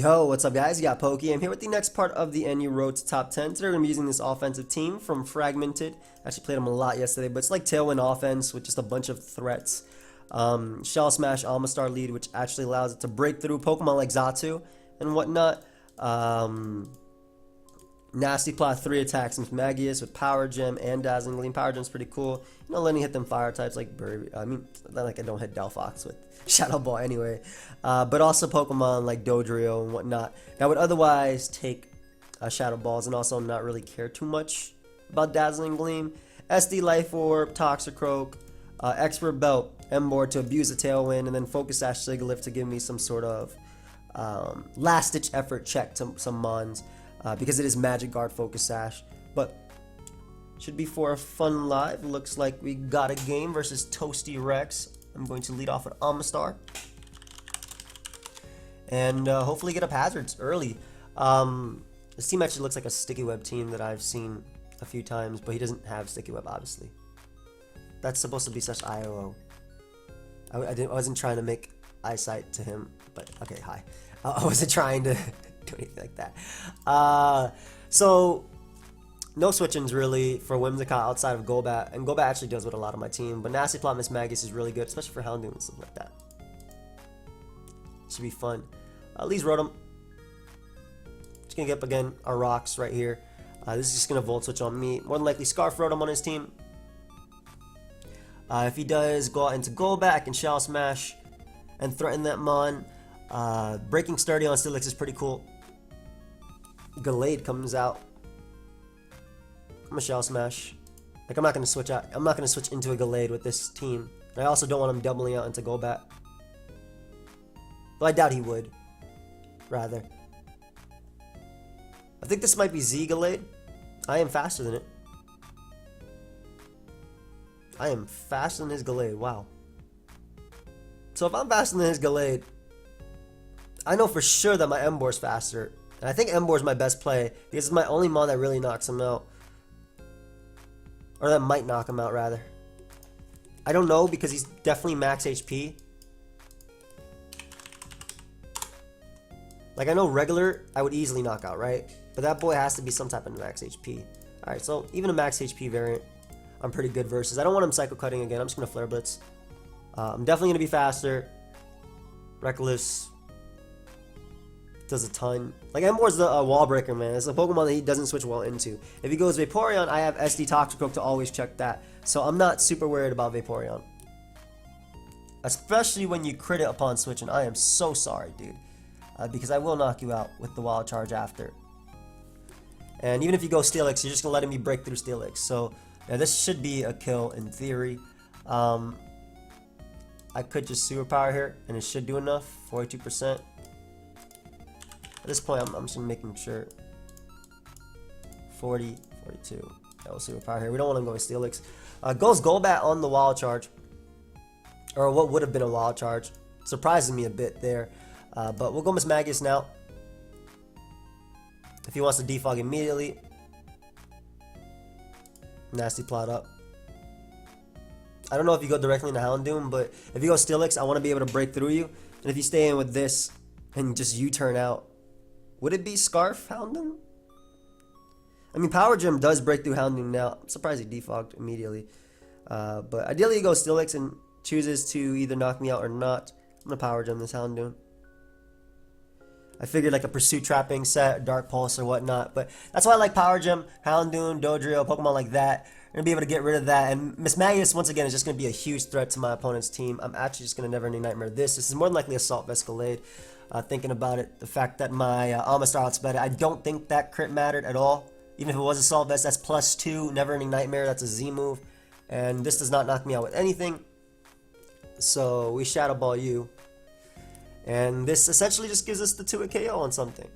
Yo, what's up guys? You got Pokey. I'm here with the next part of the NU Road to Top 10. Today we're going to be using this offensive team from Fragmented. Actually played them a lot yesterday, but it's like Tailwind offense with just a bunch of threats. Shell Smash Almastar lead, which actually allows it to break through Pokemon like Xatu and whatnot. Nasty Plot 3 attacks Magius with Power Gem and Dazzling Gleam. Power Gem's pretty cool. You know, letting me hit them fire types like Burry. I mean, not like I don't hit Delphox with Shadow Ball anyway. But also Pokemon like Dodrio and whatnot that would otherwise take Shadow Balls and also not really care too much about Dazzling Gleam. SD Life Orb, Toxicroak, Expert Belt, Emboar to abuse the Tailwind, and then Focus Sash Sigilyph to give me some sort of last-ditch effort check to some Mons. Because it is Magic Guard Focus Sash, but should be for a fun live. Looks like we got a game versus Toasty Rex. I'm going to lead off with Almastar and hopefully get up hazards early. This team actually looks like a Sticky Web team that I've seen a few times, but he doesn't have Sticky Web, obviously. That's supposed to be such IOO. I wasn't trying to make eyesight to him, but okay, hi. I wasn't trying to do anything like that. So no switch-ins really for Whimsicott outside of Golbat, and Golbat actually does with a lot of my team, but Nasty Plot Magius is really good, especially for Houndoom and stuff like that. Should be fun. Lee's Rotom. Just gonna get up again our rocks right here. This is just gonna Volt Switch on me. More than likely Scarf Rotom on his team. If he does go out into Golbat, I can Shell Smash and threaten that Mon. Breaking Sturdy on Steelix is pretty cool. Gallade comes out. I'm gonna Shell Smash. Like I'm not gonna switch out. I'm not gonna switch into a Gallade with this team. And I also don't want him doubling out into Golbat. But I doubt he would. Rather. I think this might be Z Gallade. I am faster than it. I am faster than his Gallade. Wow. So if I'm faster than his Gallade, I know for sure that my Emboar's faster. And I think Emboar's my best play because it's my only Mon that really knocks him out. Or that might knock him out, rather. I don't know because he's definitely max HP. Like, I know regular, I would easily knock out, right? But that boy has to be some type of max HP. Alright, so even a max HP variant, I'm pretty good versus. I don't want him Psycho Cutting again. I'm just going to Flare Blitz. I'm definitely going to be faster. Reckless does a ton. Like, Emboar's the wall breaker, man. It's a Pokemon that he doesn't switch well into. If he goes Vaporeon, I have SD Toxicroak to always check that. So I'm not super worried about Vaporeon. Especially when you crit it upon switching. I am so sorry, dude. Because I will knock you out with the Wild Charge after. And even if you go Steelix, you're just going to let me break through Steelix. So, yeah, this should be a kill in theory. I could just Superpower here, and it should do enough. 42%. At this point, I'm just making sure. 40, 42. That was Superpower here. We don't want him going Steelix. Goes Golbat on the Wild Charge. Or what would have been a Wild Charge. Surprises me a bit there. But we'll go Magius now. If he wants to defog immediately. Nasty Plot up. I don't know if you go directly into Houndoom, but if you go Steelix, I want to be able to break through you. And if you stay in with this and just U-turn out, would it be Scarf Houndoom? I mean, Power Gem does break through Houndoom now. I'm surprised he defogged immediately. But ideally, you go Steelix and chooses to either knock me out or not. I'm going to Power Gem this Houndoom. I figured like a Pursuit Trapping set, Dark Pulse or whatnot. But that's why I like Power Gem, Houndoom, Dodrio, Pokemon like that. I'm going to be able to get rid of that. And Magius, once again, is just going to be a huge threat to my opponent's team. I'm actually just going to Never Ending Nightmare this. This is more than likely Assault Vest Gallade. Thinking about it, the fact that my Almastar outspeed, I don't think that crit mattered at all. Even if it was Assault Vest, that's +2. Never Ending Nightmare, that's a Z move. And this does not knock me out with anything. So we Shadow Ball you. And this essentially just gives us the 2 KO on something.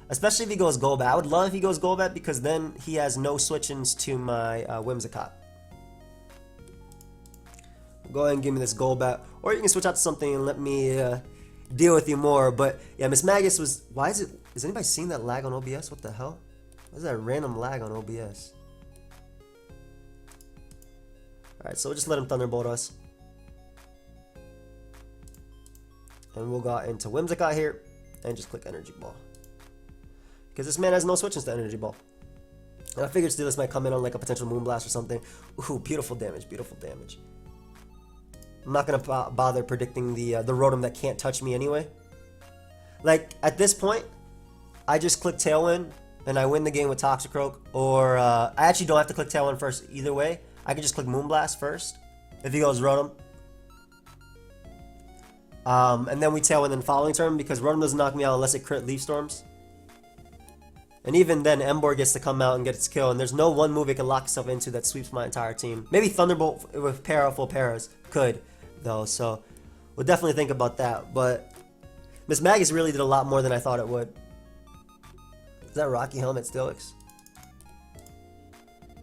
Especially if he goes Golbat. I would love if he goes Golbat because then he has no switch-ins to my Whimsicott. Go ahead and give me this Golbat. Or you can switch out to something and let me deal with you more. But yeah, Magius was... Why is it... Is anybody seeing that lag on OBS? What the hell? What is that random lag on OBS? Alright, so we'll just let him Thunderbolt us. And we'll go into Whimsicott here. and just click Energy Ball. Because this man has no switches to Energy Ball. And I figured Steelix might come in on like a potential Moonblast or something. Ooh, beautiful damage, beautiful damage. I'm not going to bother predicting the Rotom that can't touch me anyway. Like, at this point, I just click Tailwind and I win the game with Toxicroak. Or, I actually don't have to click Tailwind first either way. I can just click Moonblast first if he goes Rotom. And then we Tailwind in the following turn because Rotom doesn't knock me out unless it crit Leaf Storms. And even then, Emboar gets to come out and get its kill, and there's no one move it can lock itself into that sweeps my entire team. Maybe Thunderbolt with full paras could, though, so we'll definitely think about that. But Miss Magus really did a lot more than I thought it would. Is that Rocky Helmet Steelix?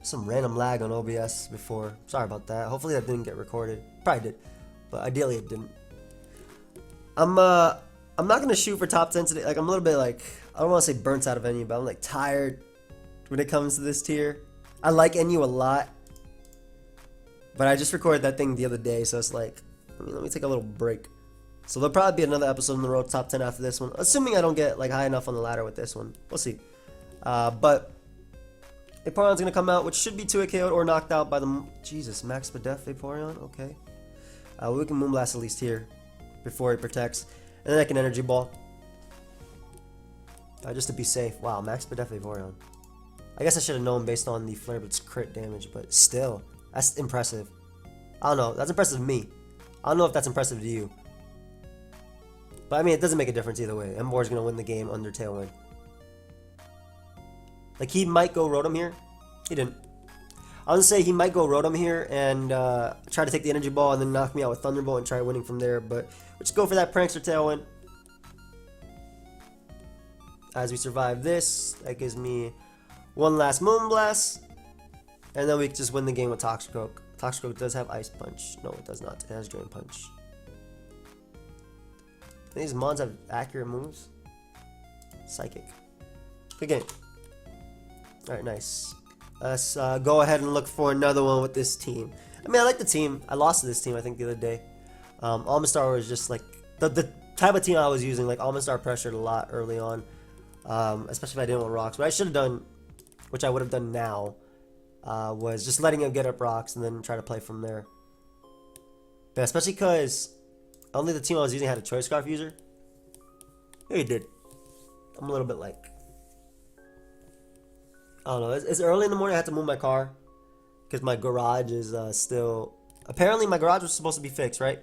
Some random lag on OBS before. Sorry about that. Hopefully that didn't get recorded. Probably did, but ideally it didn't. I'm not gonna shoot for top 10 today. Like, I'm a little bit like, I don't want to say burnt out of NU, but I'm like tired when it comes to this tier. I like NU a lot, but I just recorded that thing the other day, so it's like, let me take a little break. So there'll probably be another episode on the road top 10 after this one, assuming I don't get like high enough on the ladder with this one. We'll see. But Vaporeon's gonna come out, which should be 2-hit KO'd or knocked out by the Jesus Max Spadef Vaporeon. Okay, we can Moonblast at least here before he protects, and then I can Energy Ball. Just to be safe. Wow, Max Spadef Vaporeon. I guess I should have known based on the Flare Blitz crit damage, but still, that's impressive. I don't know, that's impressive to me. I don't know if that's impressive to you. But I mean, it doesn't make a difference either way. Emboar's gonna win the game under Tailwind. Like, he might go Rotom here. He didn't. I was gonna say he might go Rotom here and try to take the Energy Ball and then knock me out with Thunderbolt and try winning from there, but we'll just go for that Prankster Tailwind. As we survive this, that gives me one last Moonblast, and then we just win the game with Toxicroak. Toxicroak does have Ice Punch. No, it does not. It has Drain Punch. These mons have accurate moves. Psychic. Good game. Alright, nice. Let's go ahead and look for another one with this team. I mean, I like the team. I lost to this team, I think, the other day. Almastar was just like the type of team I was using. Like, Almastar pressured a lot early on. Especially if I didn't want rocks. What I should have done, which I would have done now, was just letting him get up rocks and then try to play from there. But especially because only the team I was using had a Choice Scarf user. Yeah, he did. I'm a little bit like, I don't know. It's early in the morning. I had to move my car because my garage is still. Apparently, my garage was supposed to be fixed, right?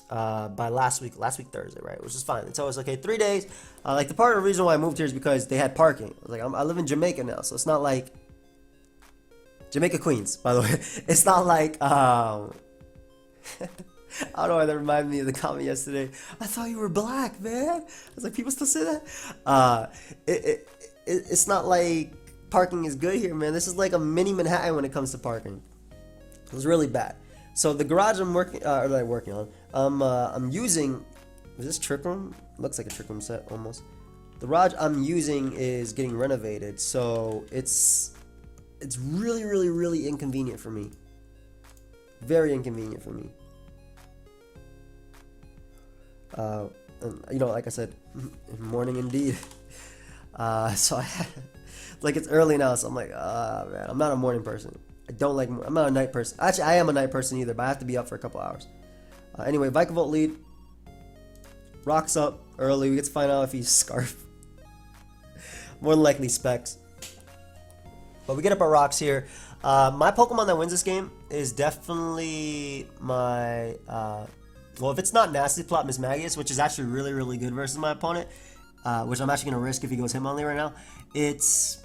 By last week Thursday, right? Which is fine. So I was like, okay, 3 days. Like, the part of the reason why I moved here is because they had parking. I was like, I live in Jamaica now, so it's not like Jamaica Queens, by the way. It's not like I don't know why that reminded me of the comment yesterday. I thought you were black, man. I was like, people still say that. It's not like parking is good here, man. This is like a mini Manhattan when it comes to parking. It was really bad. So the garage I'm working on, I'm using. Is this Trick Room? Looks like a Trick Room set almost. The garage I'm using is getting renovated, so it's really inconvenient for me. Very inconvenient for me. And, you know, like I said, morning indeed. So I had, like, it's early now, so I'm like, man, I'm not a morning person. I'm not a night person. Actually, I am a night person either, but I have to be up for a couple hours. Anyway, Vikavolt lead. Rocks up early. We get to find out if he's Scarf. More than likely Specs. But we get up our rocks here. My Pokemon that wins this game is definitely my... well, if it's not Nasty Plot, Miss Magus, which is actually really good versus my opponent, which I'm actually going to risk if he goes Hitmonlee right now, it's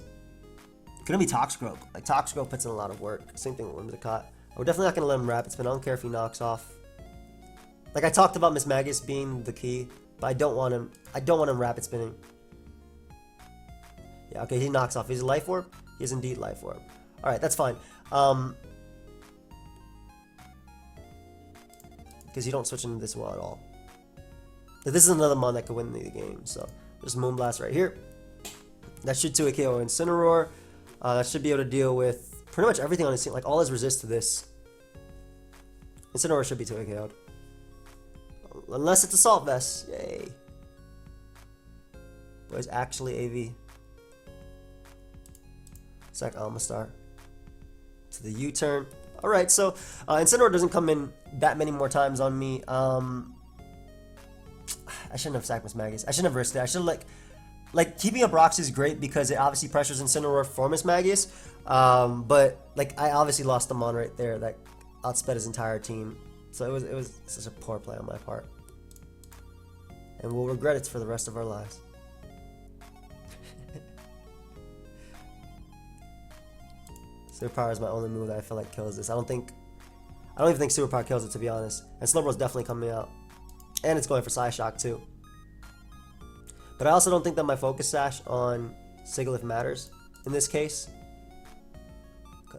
going to be Toxicroak. Like, Toxicroak puts in a lot of work. Same thing with Whimsicott. We're definitely not going to let him Rapid Spin. I don't care if he knocks off. Like, I talked about Miss Magus being the key, but I don't want him Rapid Spinning. Yeah, okay, he knocks off. He's a Life Orb? He is indeed Life Orb. Alright, that's fine. Because you don't switch into this well at all. But this is another mon that could win the game, so just Moonblast right here. That should 2-hit KO Incineroar. That should be able to deal with pretty much everything on his team. Like, all his resist to this. Incineroar should be 2-hit KO'd. Unless it's Assault Vest. Yay. but it's actually AV. Sack Almastar to the U-turn. All right, so Incineroar doesn't come in that many more times on me. I shouldn't have sacked Mismagius. I shouldn't have risked it. I should like keeping up rocks is great because it obviously pressures Incineroar for Mismagius. But like I obviously lost the Mon right there that outsped his entire team. So it was such a poor play on my part, and we'll regret it for the rest of our lives. Superpower is my only move that I feel like kills this. I don't even think Superpower kills it, to be honest. And Slowbro's definitely coming out. And it's going for Psyshock too. But I also don't think that my Focus Sash on Sigilyph matters in this case.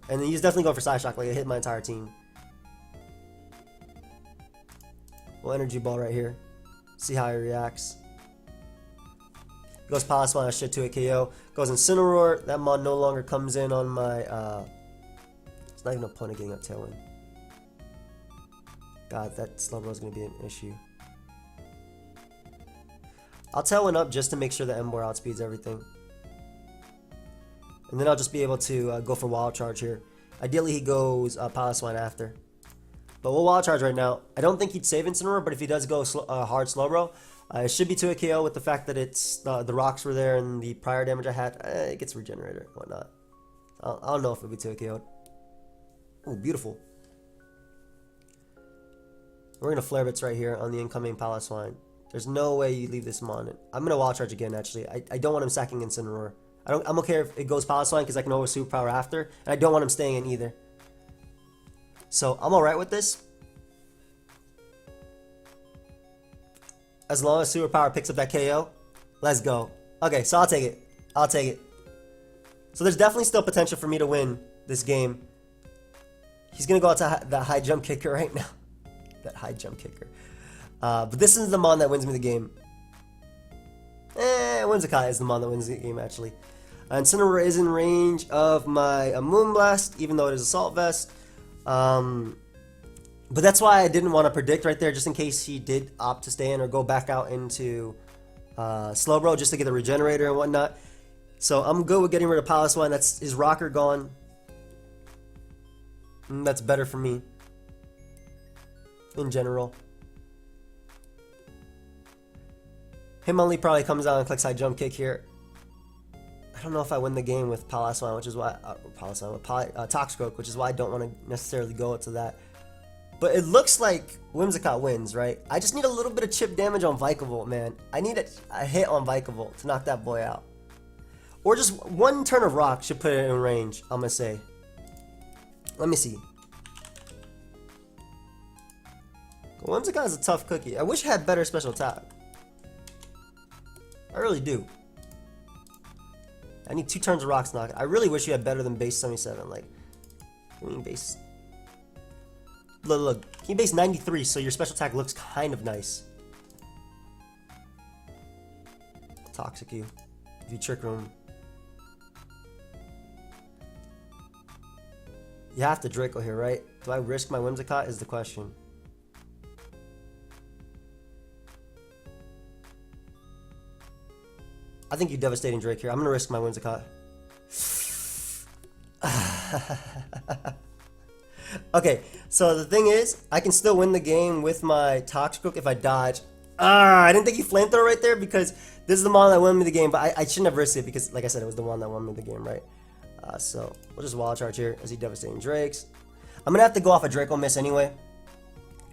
And he's definitely going for Psyshock, like it hit my entire team. Well, Energy Ball right here. See how he reacts. Goes Palisman, shit to a KO. Goes Incineroar. That Mon no longer comes in on my. It's not even a point of getting up Tailwind. God, that Slowbro is going to be an issue. I'll Tailwind up just to make sure that Emboar outspeeds everything. And then I'll just be able to go for Wild Charge here. Ideally, he goes Palisman after. But we'll Wild Charge right now. I don't think he'd save Incineroar, but if he does go hard Slowbro, it should be to a KO with the fact that it's the rocks were there and the prior damage I had. It gets Regenerator and whatnot. I don't know if it'll be to a KO. Oh, beautiful. We're going to Flare Blitz right here on the incoming Paliswine. There's no way you leave this Mon. I'm going to Wild Charge again, actually. I don't want him sacking Incineroar. I'm okay if it goes Paliswine because I can always Superpower after. And I don't want him staying in either. So I'm alright with this. As long as Superpower picks up that KO, let's go. Okay, so I'll take it. I'll take it. So there's definitely still potential for me to win this game. He's going to go out to that high jump kicker right now. That high jump kicker. But this is the Mon that wins me the game. Whimsicott is the Mon that wins the game, actually. Incineroar is in range of my Moonblast, even though it is Assault Vest. But that's why I didn't want to predict right there, just in case he did opt to stay in or go back out into Slowbro just to get the Regenerator and whatnot. So I'm good with getting rid of Paliswine. That's his Rocker gone. And that's better for me in general. Hitmonlee probably comes out and clicks high jump kick here. I don't know if I win the game with Paliswine, which is why Toxicroak, which is why I don't want to necessarily go to that. But it looks like Whimsicott wins, right? I just need a little bit of chip damage on Vikavolt, man. I need a hit on Vikavolt to knock that boy out. Or just one turn of rock should put it in range, I'm going to say. Let me see. Whimsicott is a tough cookie. I wish it had better special attack. I really do. I need 2 turns of rocks knock. I really wish you had better than base 77. Like, I mean base. Look. You base 93, so your special attack looks kind of nice. Toxic you. If you Trick Room. You have to Draco here, right? Do I risk my Whimsicott is the question. I think you Devastating Drake here. I'm going to risk my Whimsicott. Okay, so the thing is, I can still win the game with my Toxicroak if I dodge. I didn't think you Flamethrower right there because this is the Mon that won me the game, but I shouldn't have risked it because, like I said, it was the one that won me the game, right? So we'll just Wild Charge here as he Devastating Drakes. I'm going to have to go off a Draco Miss anyway.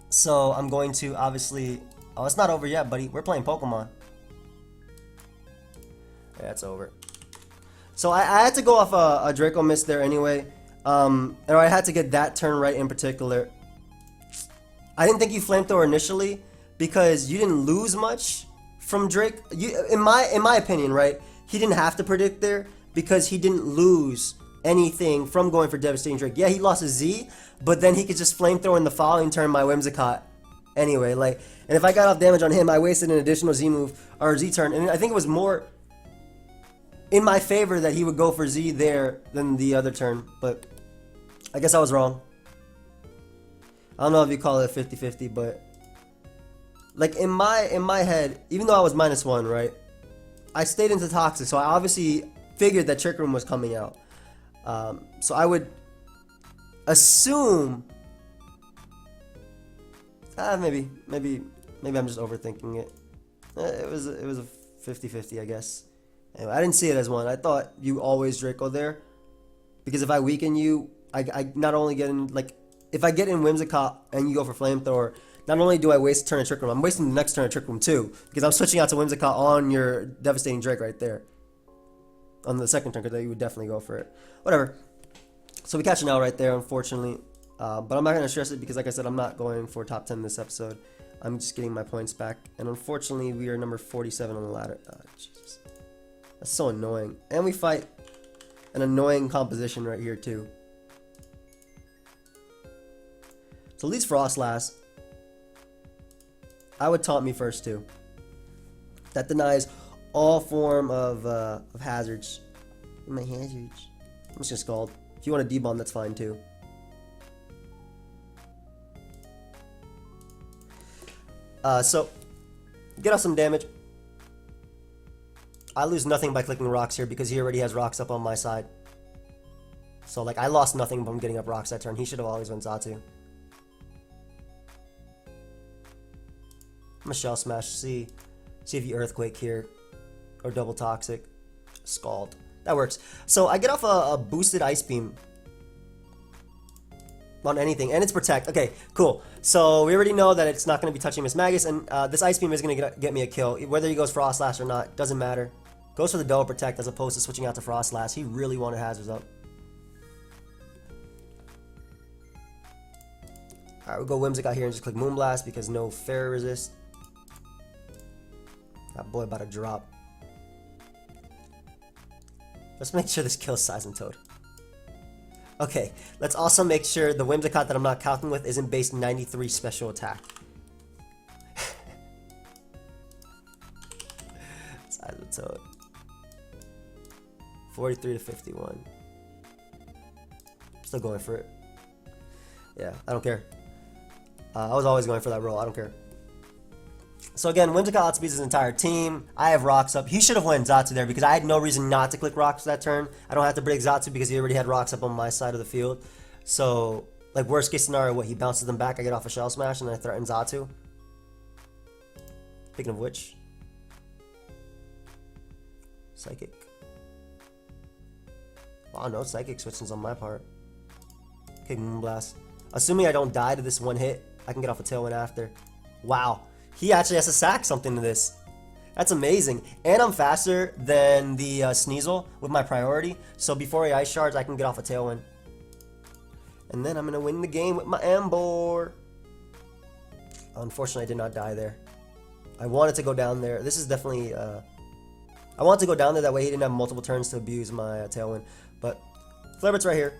So I'm going to obviously... Oh, it's not over yet, buddy. We're playing Pokemon. Yeah, it's over. So I had to go off a Draco Miss there anyway. And I had to get that turn right in particular. I didn't think you Flamethrower initially because you didn't lose much from Drake. In my opinion, right? He didn't have to predict there because he didn't lose anything from going for Devastating Drake. Yeah, he lost a Z, but then he could just Flamethrower in the following turn my Whimsicott. Anyway, like, and if I got off damage on him, I wasted an additional Z move or Z turn, and I think it was more in my favor that he would go for Z there than the other turn, but I guess I was wrong. I don't know if you call it a 50-50, but like in my head, even though I was -1, right? I stayed into Toxic, so I obviously figured that Trick Room was coming out. So I would assume... maybe I'm just overthinking it. It was a 50-50, I guess. Anyway, I didn't see it as one. I thought you always Draco there. Because if I weaken you, I not only get in, like, if I get in Whimsicott and you go for Flamethrower, not only do I waste a turn of Trick Room, I'm wasting the next turn of Trick Room too. Because I'm switching out to Whimsicott on your Devastating Drake right there. On the second turn, because you would definitely go for it. Whatever. So we catch an L right there, unfortunately. But I'm not going to stress it because, like I said, I'm not going for top 10 this episode. I'm just getting my points back. And unfortunately, we are number 47 on the ladder. Jesus. That's so annoying. And we fight an annoying composition right here, too. So at least Frostlass. I would taunt me first, too. That denies all form of hazards. My hazards. I'm just gonna Scald. If you want to debomb, that's fine, too. So, get off some damage. I lose nothing by clicking rocks here because he already has rocks up on my side. So, like, I lost nothing from getting up rocks that turn. He should have always went Zatu. I'm gonna Shell Smash, see if you Earthquake here. Or Double Toxic. Scald. That works. So, I get off a boosted Ice Beam. On anything, and it's Protect. Okay, cool. So we already know that it's not going to be touching Miss Magus, and this Ice Beam is going to get me a kill. Whether he goes Frostlass or not, doesn't matter. Goes for the Double Protect as opposed to switching out to Frostlass. He really wanted Hazards up. Alright, we'll go Whimsicott here and just click Moonblast because no fair resist. That boy about to drop. Let's make sure this kills Seismitoad. Okay, let's also make sure the Whimsicott that I'm not calculating with isn't base 93 special attack. Seismitoad. 43 to 51. Still going for it. Yeah, I don't care. I was always going for that roll. I don't care. So again, Whimsicott outspeeds his entire team. I have rocks up. He should have went Zatsu there because I had no reason not to click rocks that turn. I don't have to break Zatsu because he already had rocks up on my side of the field. So, like, worst case scenario, what, he bounces them back, I get off a Shell Smash, and then I threaten Zatsu. Speaking of which. Psychic. Wow, no Psychic switches on my part. Okay, Moonblast. Assuming I don't die to this one hit, I can get off a Tailwind after. Wow. He actually has to sack something to this. That's amazing. And I'm faster than the Sneasel with my priority. So before he Ice Shards, I can get off a Tailwind. And then I'm going to win the game with my Ambor. Unfortunately, I did not die there. I wanted to go down there. This is definitely... I wanted to go down there. That way he didn't have multiple turns to abuse my Tailwind. But Flarebird's right here.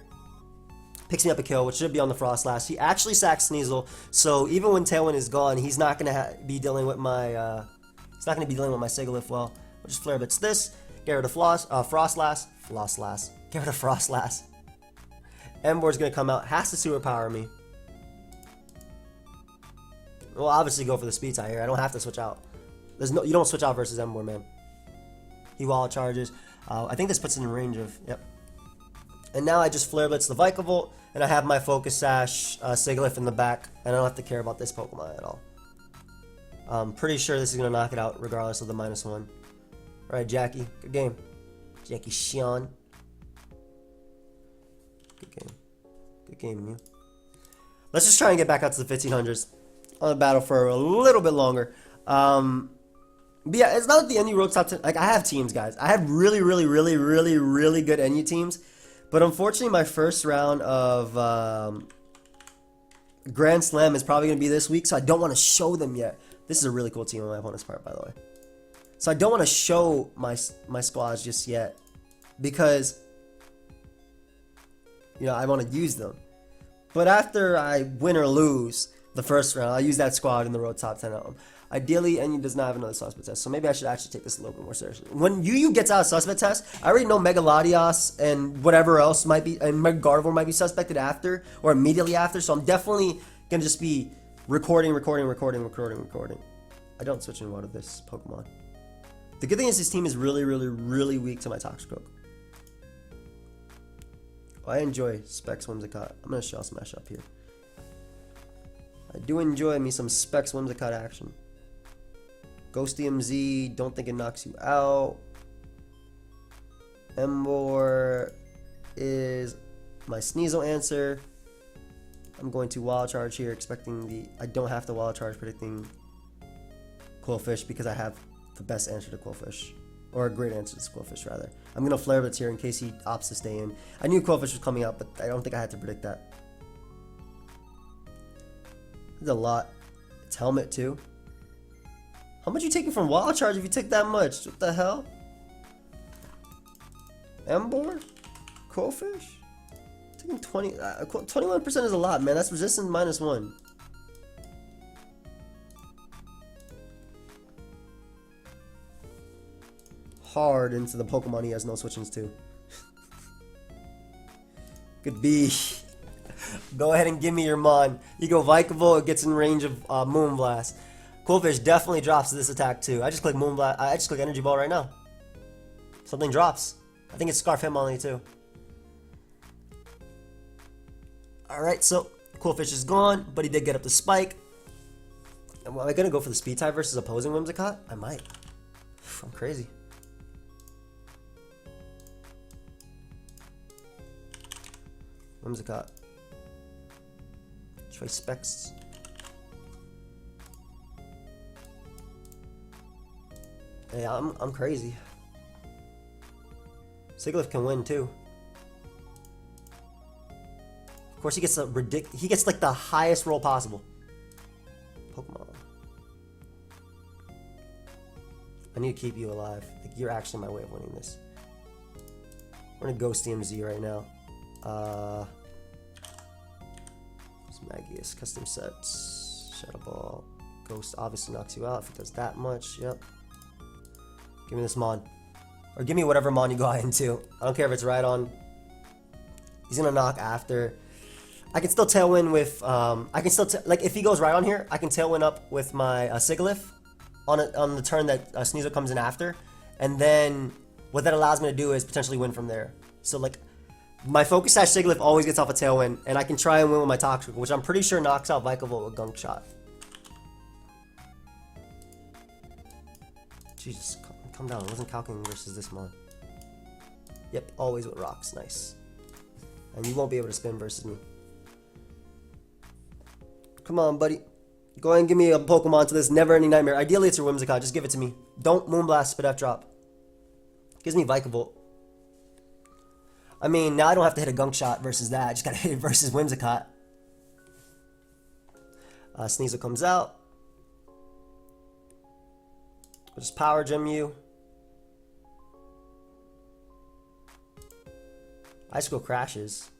Picks me up a kill, which should be on the Frostlass. He actually sacks Sneasel, so even when Tailwind is gone, he's not gonna be dealing with my Sigilyph well. We'll just Flare Blitz this, get rid of Frostlass. Get rid of Frostlass. Embor's gonna come out, has to superpower me. We'll obviously go for the speed tie here. I don't have to switch out. You don't switch out versus Embor, man. He wall charges. I think this puts it in range of, yep. And now I just Flare Blitz the Vikavolt, and I have my Focus Sash Sigilyph in the back, and I don't have to care about this Pokemon at all. I'm pretty sure this is going to knock it out regardless of the -1. Alright, Jackie. Good game. Jackie Sean. Good game. Good game, you. Let's just try and get back out to the 1500s on the battle for a little bit longer. But yeah, it's not like the NU Road top 10. Like, I have teams, guys. I have really good NU teams. But unfortunately, my first round of Grand Slam is probably going to be this week, so I don't want to show them yet. This is a really cool team on my opponent's part, by the way. So I don't want to show my squads just yet because, you know, I want to use them. But after I win or lose the first round, I'll use that squad in the Road top 10 album. Ideally, NU does not have another suspect test, so maybe I should actually take this a little bit more seriously. When Yu gets out of suspect test, I already know Megalodios and whatever else might be, and Megarvor might be suspected after, or immediately after, so I'm definitely going to just be recording. I don't switch in one of this Pokemon. The good thing is this team is really, really, really weak to my Toxicroak. I enjoy Specs Whimsicott. I'm going to Shell Smash up here. I do enjoy me some Specs Whimsicott action. Ghosty MZ, don't think it knocks you out. Emboar is my Sneasel answer. I'm going to Wild Charge here, expecting the... I don't have to Wild Charge predicting Quillfish because I have the best answer to Quillfish. Or a great answer to Quillfish, rather. I'm going to Flare Blitz here in case he opts to stay in. I knew Quillfish was coming out, but I don't think I had to predict that. That's a lot. It's Helmet, too. How much are you taking from Wild Charge if you take that much? What the hell? Emboar? Quillfish? Taking 21% is a lot, man. That's resistance -1. Hard into the Pokemon he has no switchings to. Good B. Go ahead and give me your Mon. You go Vikavolt, it gets in range of Moonblast. Quillfish definitely drops this attack too. I just click Moonblast. I just click Energy Ball right now. Something drops. I think it's Scarf Hitmonlee too. Alright, so Quillfish is gone, but he did get up the Spike. Am I gonna go for the Speed type versus opposing Whimsicott? I might. I'm crazy. Whimsicott. Choice Specs. Hey, I'm crazy. Sigilyph can win too. Of course, he gets he gets like the highest roll possible. Pokemon. I need to keep you alive. Like, you're actually my way of winning this. We're gonna Ghost DMZ right now. Magius, custom sets, Shadow Ball. Ghost obviously knocks you out if it does that much. Yep. Give me this Mon. Or give me whatever Mon you go into. I don't care if it's right on. He's gonna knock after. I can still Tailwind with, I can still, like, if he goes right on here, I can Tailwind up with my Sigilyph on the turn that Sneasel comes in after. And then what that allows me to do is potentially win from there. So, like, my Focus Sash Sigilyph always gets off a Tailwind, and I can try and win with my Toxic, which I'm pretty sure knocks out Vikavolt with Gunk Shot. Jesus, calm down. I wasn't calculating versus this Mon. Yep, always with rocks. Nice. And you won't be able to spin versus me. Come on, buddy. Go ahead and give me a Pokemon to this never-ending nightmare. Ideally, it's your Whimsicott. Just give it to me. Don't Moonblast, Spit F drop. Gives me Vikavolt. I mean, now I don't have to hit a Gunk Shot versus that. I just gotta hit it versus Whimsicott. Sneasel comes out. We'll just Power Gem you. Icicle crashes.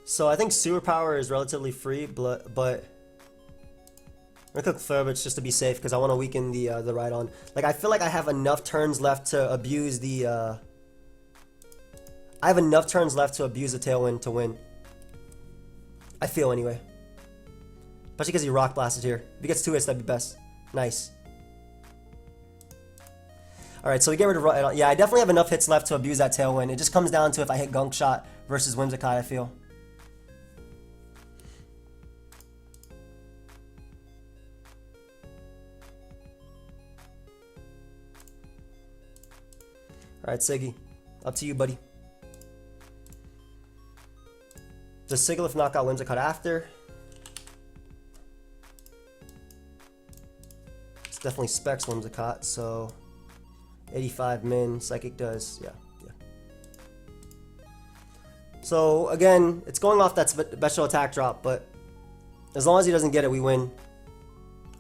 So I think Sewer Power is relatively free, but I'm gonna click Flare Blitz just to be safe because I want to weaken the Rhydon. Like, I feel like I have enough turns left to abuse the. I have enough turns left to abuse the Tailwind to win. I feel anyway. Especially because he Rock Blasted here. If he gets 2 hits, that'd be best. Nice. Alright, so we get rid of Rhydon. Yeah, I definitely have enough hits left to abuse that Tailwind. It just comes down to if I hit Gunk Shot versus Whimsicott, I feel. Alright, Siggy. Up to you, buddy. Does Sigilyph knock out Whimsicott after? It's definitely Specs Whimsicott, so 85 min. Psychic does, yeah. So again, it's going off that special attack drop, but as long as he doesn't get it, we win.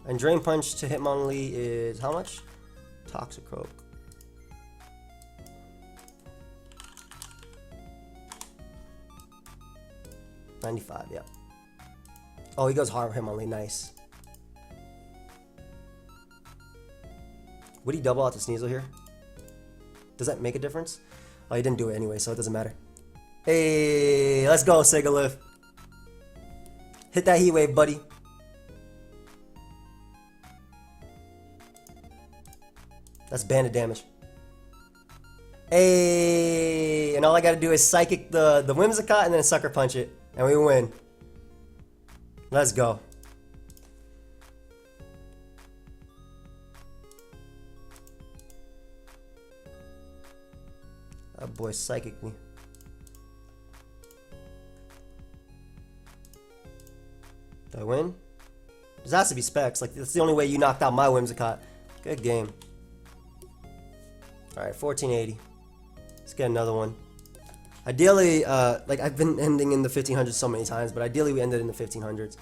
And Drain Punch to Hitmonlee is how much? Toxicroak. $95, yeah. Oh, he goes hard with Hitmonlee, nice. Would he double out to Sneasel here? Does that make a difference? Oh, he didn't do it anyway, so it doesn't matter. Hey, let's go, Sigilyph. Hit that Heat Wave, buddy. That's banded damage. Hey, and all I gotta do is psychic the Whimsicott and then sucker punch it, and we win. Let's go. That boy psychic me. Did I win? There has to be specs. Like, that's the only way you knocked out my Whimsicott. Good game. Alright, 1480. Let's get another one. Ideally, like, I've been ending in the 1500s so many times, but ideally we ended in the 1500s.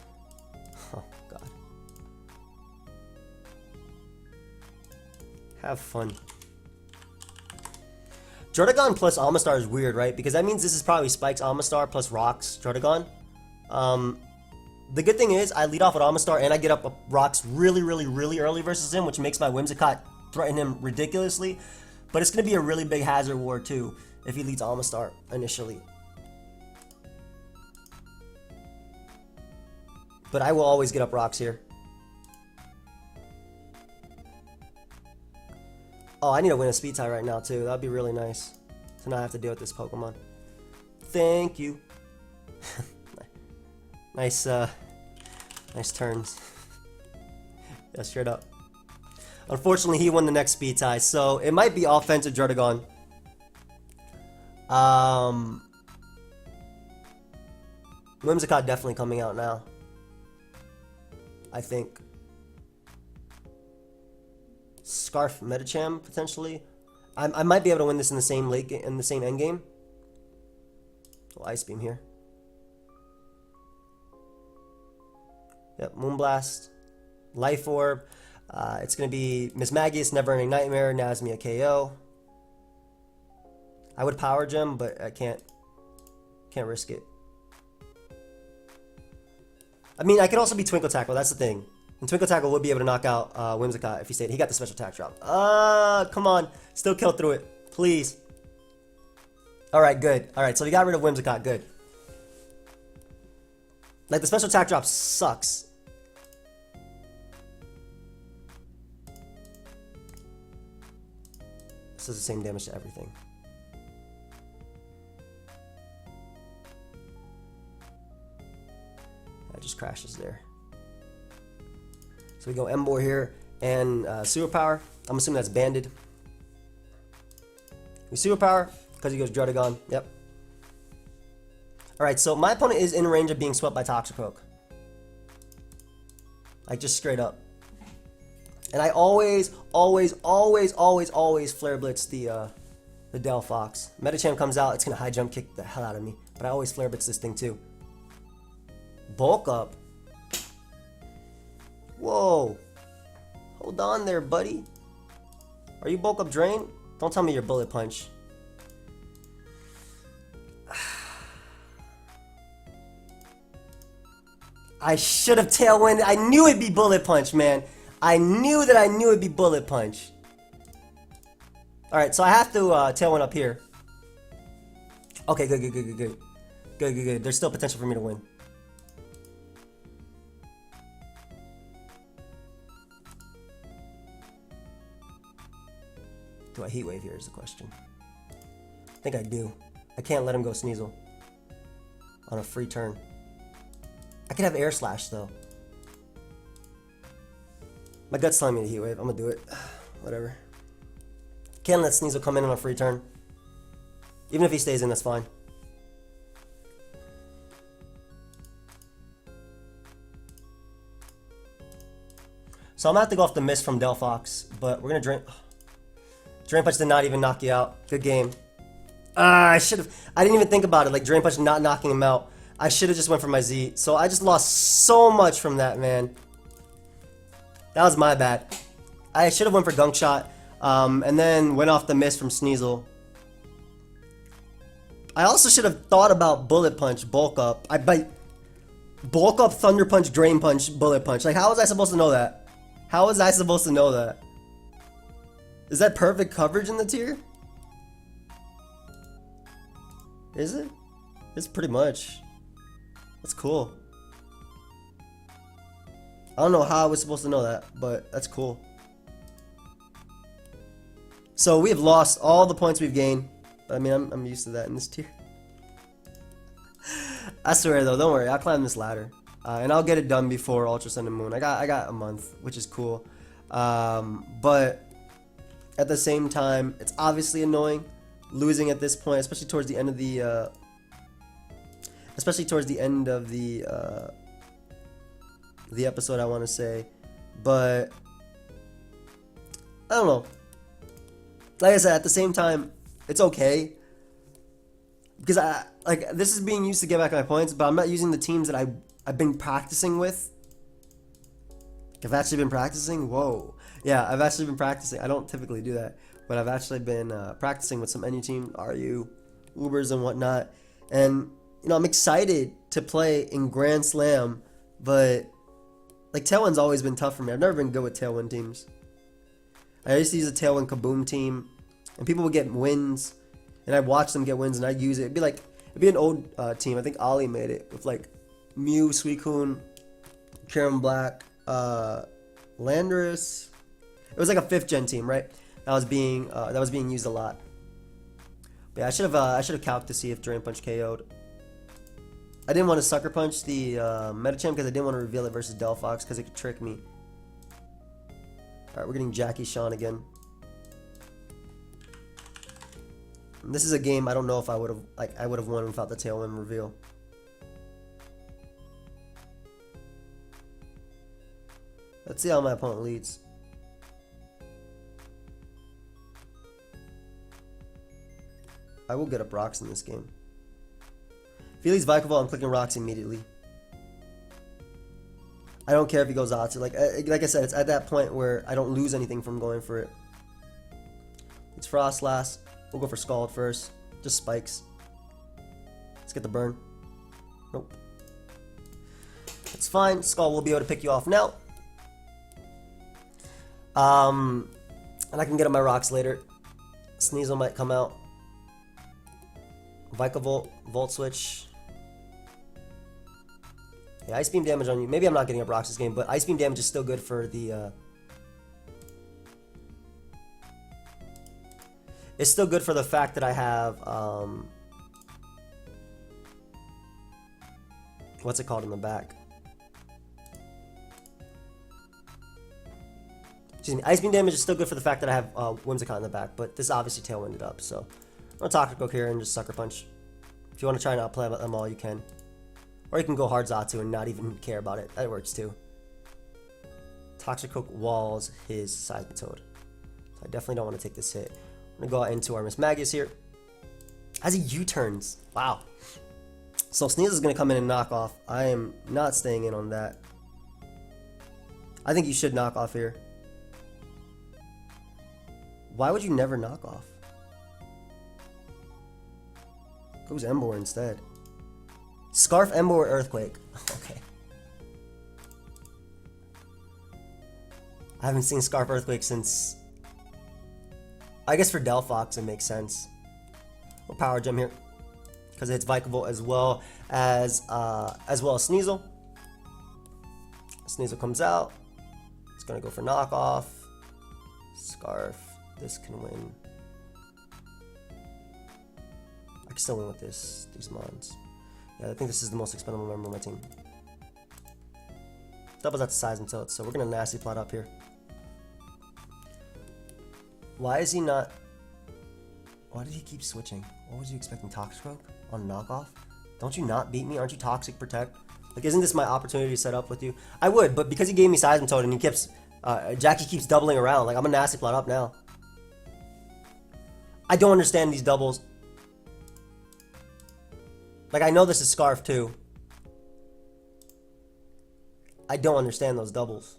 Oh, God. Have fun. Druddigon plus Amistar is weird, right? Because that means this is probably Spike's Amistar plus Rocks Druddigon. The good thing is, I lead off with Amistar and I get up Rocks really early versus him, which makes my Whimsicott threaten him ridiculously. But it's going to be a really big hazard war too, if he leads Amistar initially. But I will always get up Rocks here. Oh, I need to win a speed tie right now too. That'd be really nice to not have to deal with this Pokemon. Thank you. Nice, nice turns. Yeah, straight up. Unfortunately, he won the next speed tie, so it might be offensive Druddigon. Whimsicott definitely coming out now, I think. Scarf Medicham potentially. I might be able to win this in the same late game, in the same end game. Oh, Ice Beam here. Yep, Moonblast, Life Orb. It's gonna be Miss Magius, Never Ending Nightmare, Nazmia KO. I would Power Gem, but I can't risk it. I mean, I could also be Twinkle Tackle. That's the thing. And Twinkle Tackle would be able to knock out Whimsicott if he stayed. He got the special attack drop. Come on. Still kill through it. Please. Alright, good. Alright, so we got rid of Whimsicott. Good. Like, the special attack drop sucks. This does the same damage to everything. That just crashes there. So we go Emboar here and Sewer Power. I'm assuming that's banded. We Sewer Power because he goes Druddigon. Yep. Alright, so my opponent is in range of being swept by Toxapoke. Like, just straight up. And I always Flare Blitz the Delphox. Medicham comes out, it's gonna high jump kick the hell out of me. But I always Flare Blitz this thing too. Bulk up. Whoa. Hold on there, buddy. Are you Bulk Up Drain? Don't tell me you're Bullet Punch. I should have Tailwind. I knew it'd be Bullet Punch, man. I knew it'd be Bullet Punch. Alright, so I have to Tailwind up here. Okay, good. There's still potential for me to win. Do I Heat Wave here is the question. I think I do. I can't let him go Sneasel on a free turn. I could have Air Slash though. My gut's telling me to Heat Wave. I'm gonna do it. Whatever. Can't let Sneasel come in on a free turn. Even if he stays in, that's fine. So I'm gonna have to go off the miss from Delphox, but we're gonna Drain. Drain Punch did not even knock you out. Good game. I should have. I didn't even think about it. Like, Drain Punch not knocking him out. I should have just went for my Z. So I just lost so much from that, man. That was my bad. I should have went for Gunk Shot, and then went off the miss from Sneasel. I also should have thought about Bullet Punch, Bulk Up. Bulk Up, Thunder Punch, Drain Punch, Bullet Punch. Like, how was I supposed to know that? How was I supposed to know that? Is that perfect coverage in the tier? Is it? It's pretty much. That's cool. I don't know how I was supposed to know that, but that's cool. So we have lost all the points we've gained. But I mean, I'm used to that in this tier. I swear though, don't worry, I'll climb this ladder. And I'll get it done before Ultra Sun and Moon. I got a month, which is cool. But at the same time, it's obviously annoying losing at this point, especially towards the end of the episode, I want to say. But I don't know. Like I said, at the same time, it's okay because this is being used to get back my points, but I'm not using the teams that I've been practicing with. I've actually been practicing. Whoa, yeah, I've actually been practicing. I don't typically do that, but I've actually been practicing with some NU team, RU, Ubers, and whatnot. And you know, I'm excited to play in Grand Slam, but like Tailwind's always been tough for me. I've never been good with Tailwind teams. I used to use a Tailwind Kaboom team, and people would get wins, and I'd watch them get wins, and I'd use it. It'd be an old team. I think Ollie made it with like Mew, Suicune, Karen Black, Landorus. It was like a 5th gen team, right? That was being used a lot. But yeah, I should have calced to see if Drain Punch KO'd. I didn't want to Sucker Punch the Medicham because I didn't want to reveal it versus Delphox because it could trick me. Alright, we're getting Jackie Sean again. And this is a game I don't know if I would have won without the Tailwind reveal. Let's see how my opponent leads. I will get up rocks in this game. If he leads Vikavolt, I'm clicking rocks immediately. I don't care if he goes Zatsu. Like I said, it's at that point where I don't lose anything from going for it. It's Frost last. We'll go for Scald first. Just spikes. Let's get the burn. Nope. It's fine. Scald will be able to pick you off now. And I can get on my rocks later. Sneasel might come out. Vikavolt, Volt Switch. Yeah, Ice Beam damage on you. Maybe I'm not getting up rocks this game, but Ice Beam damage is still good for the... It's still good for the fact that I have... what's it called in the back? Excuse me. Ice Beam damage is still good for the fact that I have Whimsicott in the back, but this obviously Tailwinded up, so... I'm gonna Toxic Oak here and just Sucker Punch. If you want to try and outplay them all, you can. Or you can go hard Zatsu and not even care about it. That works too. Toxic Oak walls his Seismitoad. So I definitely don't want to take this hit. I'm gonna go into our Miss Magus here. As he U-turns. Wow. So Sneasel is gonna come in and knock off. I am not staying in on that. I think you should knock off here. Why would you never knock off? Goes Emboar instead. Scarf, Emboar, Earthquake. Okay. I haven't seen Scarf Earthquake since... I guess for Delphox it makes sense. We'll Power Gem here. Because it hits Vikavolt as well as Sneasel. Sneasel comes out. It's going to go for knockoff. Scarf. This can win. I can still win with these mons. Yeah, I think this is the most expendable member of my team. Doubles out the size and tilt, so we're gonna nasty plot up here. Why is he not... Why did he keep switching? What was you expecting, Toxic Oak on knockoff? Don't you not beat me? Aren't you Toxic Protect? Like, isn't this my opportunity to set up with you? I would, but because he gave me Seismitoad and he keeps... Jackie keeps doubling around, like, I'm gonna nasty plot up now. I don't understand these doubles. Like, I know this is Scarf too. I don't understand those doubles.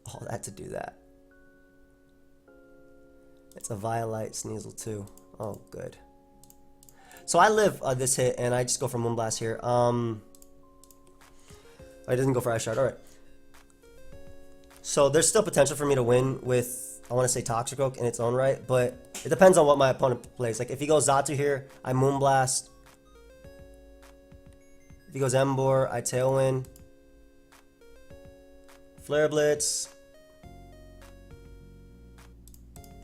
All that to do that. It's a Violite Sneasel too. Oh, good. So I live this hit and I just go for Moonblast here. I didn't go for Ice Shard. Alright. So there's still potential for me to win with, I want to say Toxic Oak in its own right, but it depends on what my opponent plays. Like if he goes Zatsu here, I Moonblast. he goes Emboar, I Tailwind. Flare Blitz.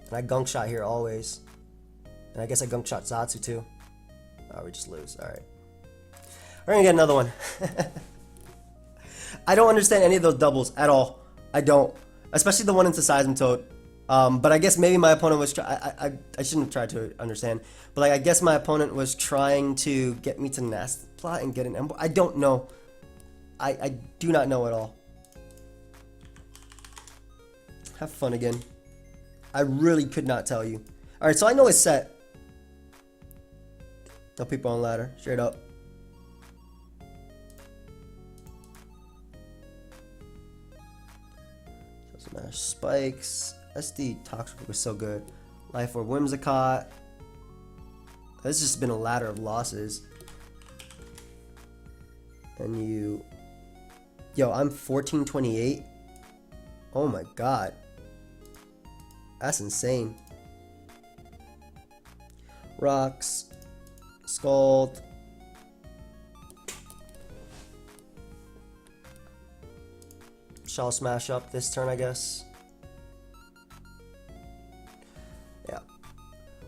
And I Gunk Shot here always. And I guess I Gunk Shot Zatsu too. Oh, we just lose. Alright. We're gonna get another one. I don't understand any of those doubles at all. I don't. Especially the one into Seismitoad. But I guess maybe my opponent was I shouldn't have tried to understand. But like I guess my opponent was trying to get me to Nest Plot and get an Emboar. I don't know. I do not know at all. Have fun again. I really could not tell you. Alright, so I know it's set. Tell people on ladder, straight up. Smash Spikes. SD Toxic was so good. Life Orb Whimsicott. This has just been a ladder of losses. And you... Yo, I'm 1428. Oh my god. That's insane. Rocks. Scald. Shell Smash up this turn, I guess. Yeah.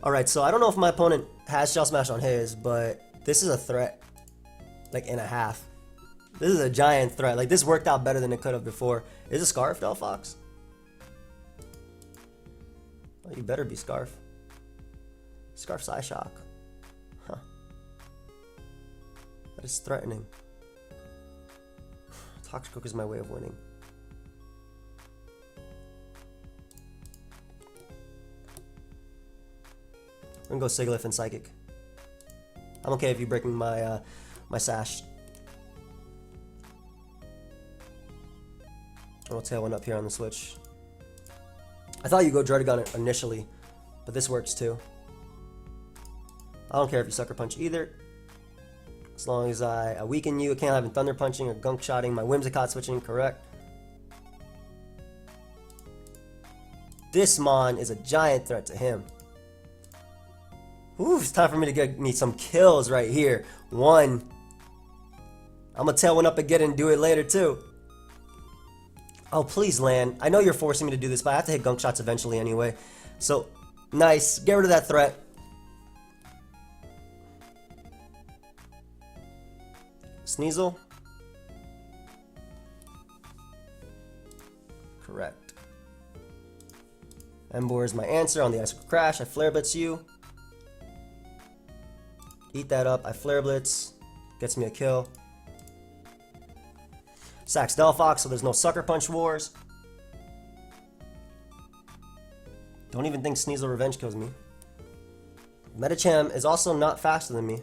Alright, so I don't know if my opponent has Shell Smash on his, but this is a threat. Like, in a half. This is a giant threat. Like, this worked out better than it could have before. Is it Scarf, Delphox? Oh, you better be Scarf. Scarf Psyshock. Huh. That is threatening. Toxic is my way of winning. I'm gonna go Sigilyph and Psychic. I'm okay if you break me my my Sash. I'll tail one up here on the switch. I thought you'd go Druddigon initially, but this works too. I don't care if you Sucker Punch either. As long as I weaken you, I can't have him Thunder Punching or Gunk Shotting. My Whimsicott switching, correct. This Mon is a giant threat to him. Ooh, it's time for me to get me some kills right here. One. I'm gonna tail one up again and do it later too. Oh, please land. I know you're forcing me to do this, but I have to hit Gunk Shots eventually anyway. So, nice. Get rid of that threat. Sneasel. Correct. Emboar is my answer on the Icicle Crash. I Flare Blitz you. Eat that up. I Flare Blitz. Gets me a kill. Sacks Delphox, so there's no Sucker Punch wars. Don't even think Sneasel Revenge kills me. Medicham is also not faster than me.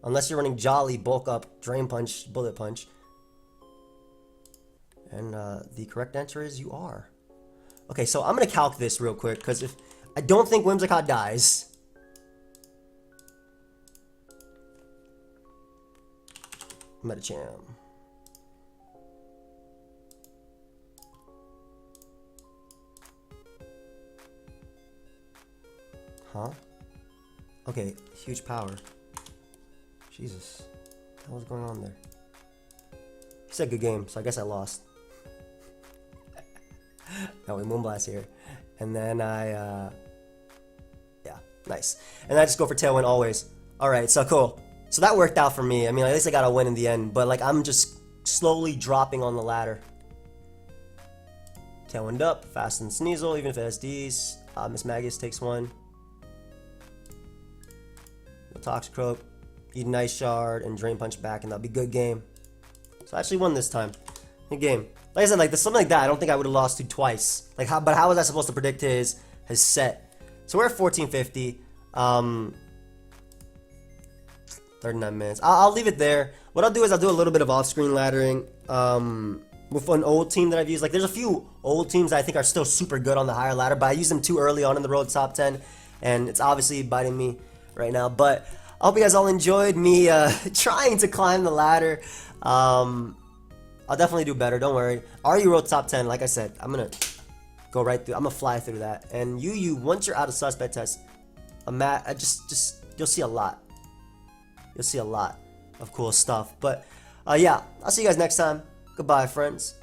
Unless you're running Jolly, Bulk Up, Drain Punch, Bullet Punch. And the correct answer is you are. Okay, so I'm going to calc this real quick, because if I don't think Whimsicott dies. Medicham. Huh? Okay, huge power. Jesus. What was going on there? He said good game, so I guess I lost. No, we Moonblast here. And then yeah, nice. And I just go for Tailwind always. Alright, so cool. So that worked out for me. I mean, at least I got a win in the end, but like I'm just slowly dropping on the ladder. Tailwind up, Fast and Sneasel, even if it has Ds. Miss Magus takes one. Toxicroak, eat an Ice Shard, and Drain Punch back, and that'll be a good game. So I actually won this time. Good game. Like I said, like something like that, I don't think I would have lost to twice. Like how, but how was I supposed to predict his set? So we're at 1450. 39 minutes. I'll leave it there. What I'll do is I'll do a little bit of off-screen laddering. With an old team that I've used. Like there's a few old teams that I think are still super good on the higher ladder, but I used them too early on in the road top 10, and it's obviously biting me right now. But I hope you guys all enjoyed me trying to climb the ladder. I'll definitely do better, don't worry. RU Road top 10, like I said, I'm gonna go right through. I'm gonna fly through that. And you once you're out of suspect test, just you'll see a lot. You'll see a lot of cool stuff. But Yeah, I'll see you guys next time. Goodbye, friends.